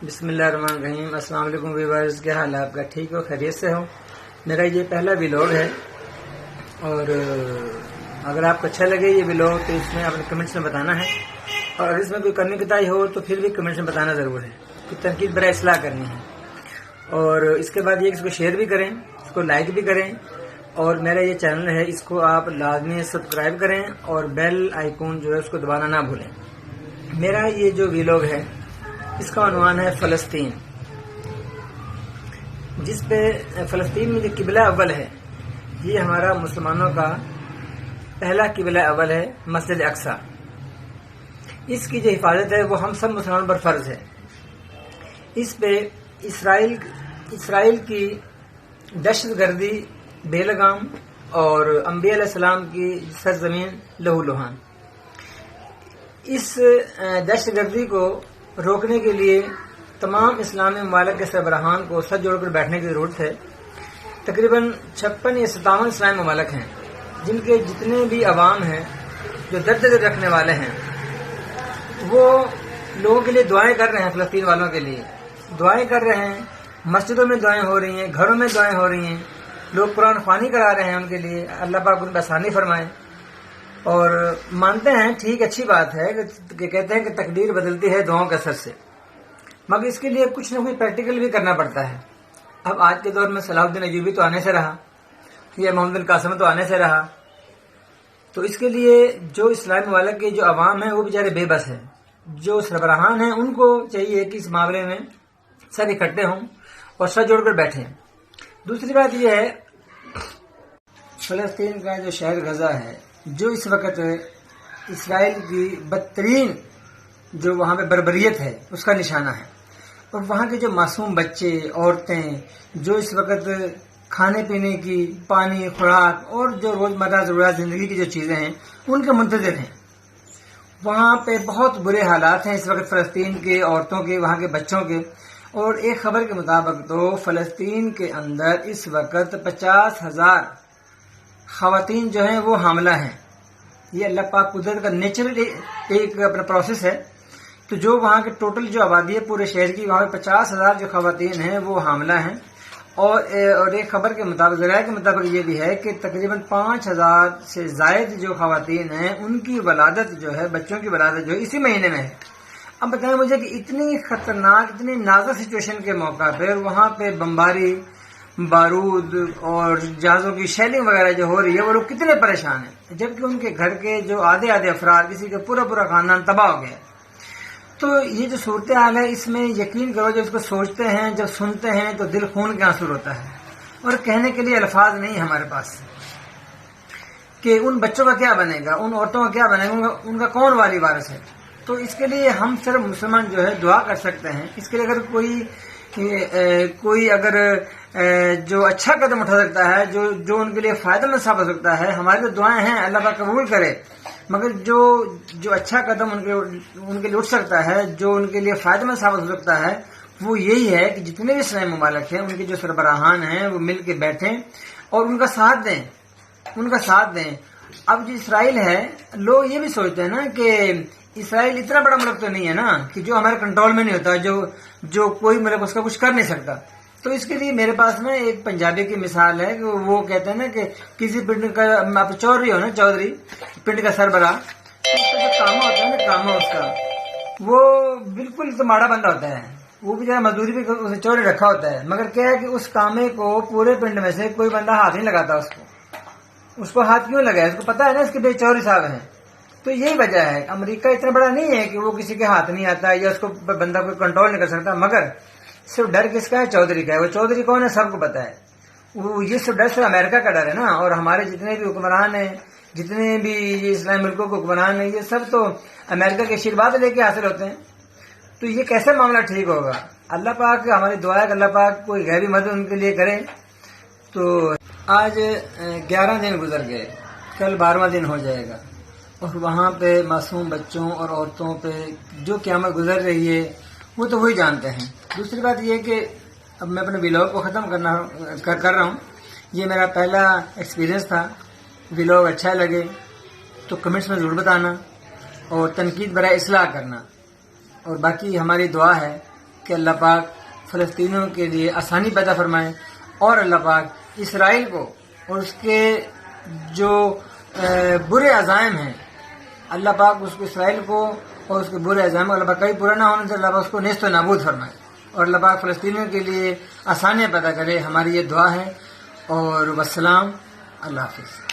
بسم اللہ الرحمن الرحیم۔ السلام علیکم ویورز، کیا حال ہے آپ کا؟ ٹھیک ہو، خیریت سے ہو؟ میرا یہ پہلا ویلاگ ہے اور اگر آپ کو اچھا لگے یہ ویلاگ تو اس میں اپنے کمنٹس میں بتانا ہے، اور اگر اس میں کوئی کمی کوتاہی ہو تو پھر بھی کمنٹس میں بتانا ضرور ہے، کچھ تنقید برائے اصلاح کرنی ہے۔ اور اس کے بعد یہ اس کو شیئر بھی کریں، اس کو لائک بھی کریں، اور میرا یہ چینل ہے اس کو آپ لازمی سبسکرائب کریں اور بیل آئیکن جو ہے اس کو دبانا نہ بھولیں۔ میرا یہ جو ویلاگ ہے اس کا عنوان ہے فلسطین، جس پہ فلسطین میں جو قبلہ اول ہے یہ ہمارا مسلمانوں کا پہلا قبلہ اول ہے، مسجد اقصی۔ اس کی جو حفاظت ہے وہ ہم سب مسلمانوں پر فرض ہے۔ اس پہ اسرائیل کی دہشت گردی بے لگام اور انبیاء علیہ السلام کی سرزمین لہو لہان، اس دہشت گردی کو روکنے کے لیے تمام اسلامی ممالک کے سربراہان کو سر جوڑ کر بیٹھنے کی ضرورت ہے۔ تقریباً 56 یا 57 اسلامی ممالک ہیں جن کے جتنے بھی عوام ہیں جو درد دل رکھنے والے ہیں وہ لوگوں کے لیے دعائیں کر رہے ہیں، فلسطین والوں کے لیے دعائیں کر رہے ہیں، مسجدوں میں دعائیں ہو رہی ہیں، گھروں میں دعائیں ہو رہی ہیں، لوگ قرآن خوانی کرا رہے ہیں ان کے لیے، اللہ پاک ان پہ آسانی فرمائے۔ اور مانتے ہیں، ٹھیک، اچھی بات ہے کہ کہتے ہیں کہ تقدیر بدلتی ہے دعاؤں کے اثر سے، مگر اس کے لیے کچھ نہ کچھ پریکٹیکل بھی کرنا پڑتا ہے۔ اب آج کے دور میں صلاح الدین ایوبی تو آنے سے رہا، یہ محمد القاسم تو آنے سے رہا، تو اس کے لیے جو اسلامی ممالک کے جو عوام ہیں وہ بیچارے بے بس ہیں، جو سربراہان ہیں ان کو چاہیے کہ اس معاملے میں سب اکٹھے ہوں اور سر جوڑ کر بیٹھیں۔ دوسری بات یہ ہے، فلسطین کا جو شہر غزہ ہے جو اس وقت اسرائیل کی بدترین جو وہاں پہ بربریت ہے اس کا نشانہ ہے، اور وہاں کے جو معصوم بچے، عورتیں جو اس وقت کھانے پینے کی، پانی، خوراک اور جو روزمرہ ضروریات زندگی کی جو چیزیں ہیں ان کے منتظر ہیں، وہاں پہ بہت برے حالات ہیں اس وقت فلسطین کے عورتوں کے، وہاں کے بچوں کے۔ اور ایک خبر کے مطابق تو فلسطین کے اندر اس وقت 50,000 خواتین جو ہیں وہ حاملہ ہیں۔ یہ اللہ پاک قدرت کا نیچرل ایک اپنا پروسیس ہے۔ تو جو وہاں کے ٹوٹل جو آبادی ہے پورے شہر کی، وہاں پہ 50,000 جو خواتین ہیں وہ حاملہ ہیں، اور ایک خبر کے مطابق، ذرائع کے مطابق یہ بھی ہے کہ تقریباً 5,000 سے زائد جو خواتین ہیں ان کی ولادت جو ہے، بچوں کی ولادت جو ہے اسی مہینے میں ہے۔ اب بتائیں مجھے کہ اتنی خطرناک، اتنی نازک سچویشن کے موقع پہ وہاں پہ بمباری، بارود اور جہازوں کی شیلنگ وغیرہ جو ہو رہی ہے، وہ لوگ کتنے پریشان ہیں، جبکہ ان کے گھر کے جو آدھے افراد، کسی کا پورا خاندان تباہ ہو گیا۔ تو یہ جو صورتحال ہے اس میں یقین کرو جب اس کو سوچتے ہیں، جب سنتے ہیں تو دل خون کے آنسو ہوتا ہے، اور کہنے کے لیے الفاظ نہیں ہمارے پاس کہ ان بچوں کا کیا بنے گا، ان عورتوں کا کیا بنے گا، ان کا کون والی وارث ہے۔ تو اس کے لیے ہم صرف مسلمان جو ہے دعا کر سکتے ہیں۔ اس کے لیے اگر کوئی اگر جو اچھا قدم اٹھا سکتا ہے، جو ان کے لیے فائدہ مند ثابت ہو سکتا ہے، ہماری تو دعائیں ہیں، اللہ پاک قبول کرے، مگر جو اچھا قدم ان کے لیے اٹھ سکتا ہے، جو ان کے لیے فائدہ مند ثابت ہو سکتا ہے، وہ یہی ہے کہ جتنے بھی اسلامی ممالک ہیں ان کے جو سربراہان ہیں وہ مل کے بیٹھیں اور ان کا ساتھ دیں۔ اب جو اسرائیل ہے، لوگ یہ بھی سوچتے ہیں نا کہ اسرائیل اتنا بڑا ملک تو نہیں ہے نا کہ جو ہمارے کنٹرول میں نہیں ہوتا، جو کوئی ملک اس کا کچھ کر نہیں سکتا۔ تو اس کے لیے میرے پاس نا ایک پنجابی کی مثال ہے کہ وہ کہتے ہیں نا کہ کسی پنڈ کا، آپ چودھری ہو نا، چودھری پنڈ کا سربراہ، اس کا جو کامہ ہوتا ہے نا، کامہ اس کا وہ بالکل تو ماڑا بندہ ہوتا ہے، وہ بھی ذرا مزدوری بھی اسے چوری رکھا ہوتا ہے، مگر کیا ہے کہ اس کامے کو پورے پنڈ میں سے کوئی بندہ ہاتھ نہیں لگاتا، اس کو ہاتھ کیوں لگا ہے، اس کو پتا ہے نا اس کے بے چوری صاحب ہیں۔ تو یہی وجہ ہے، امریکہ اتنا بڑا نہیں ہے کہ وہ کسی کے ہاتھ نہیں آتا یا اس کو بندہ کوئی کنٹرول نہیں کر سکتا، مگر صرف ڈر کس کا ہے؟ چودھری کا ہے۔ وہ چودھری کون ہے سب کو پتا ہے، وہ یہ صرف ڈر صرف امریکہ کا ڈر ہے نا۔ اور ہمارے جتنے بھی حکمران ہیں، جتنے بھی اسلامی ملکوں کے حکمران ہیں، یہ سب تو امریکہ کے آشیرواد لے کے حاصل ہوتے ہیں۔ تو یہ کیسے معاملہ ٹھیک ہوگا؟ اللہ پاک، ہماری دعا ہے کہ اللہ پاک کوئی غیبی مدد ان کے لیے کرے۔ تو آج 11 دن گزر گئے، کل 12واں دن ہو جائے گا، اور وہاں پہ معصوم بچوں اور عورتوں پہ جو قیامت گزر رہی ہے وہ تو وہی جانتے ہیں۔ دوسری بات یہ کہ اب میں اپنے ویلاگ کو ختم کر رہا ہوں۔ یہ میرا پہلا ایکسپیرینس تھا۔ ویلاگ اچھا لگے تو کمنٹس میں ضرور بتانا، اور تنقید برائے اصلاح کرنا، اور باقی ہماری دعا ہے کہ اللہ پاک فلسطینیوں کے لیے آسانی پیدا فرمائے، اور اللہ پاک اسرائیل کو اور اس کے جو برے عزائم ہیں، اللہ پاک اس کو اسرائیل کو اور اس کے برے عزائم کو اللہ پاک کبھی پورا نہ ہونے سے اللہ پاک اس کو نیست و نابود فرمائے، اور اللہ پاک فلسطینیوں کے لیے آسانیاں پیدا کرے. ہماری یہ دعا ہے. اور والسلام. اللہ حافظ.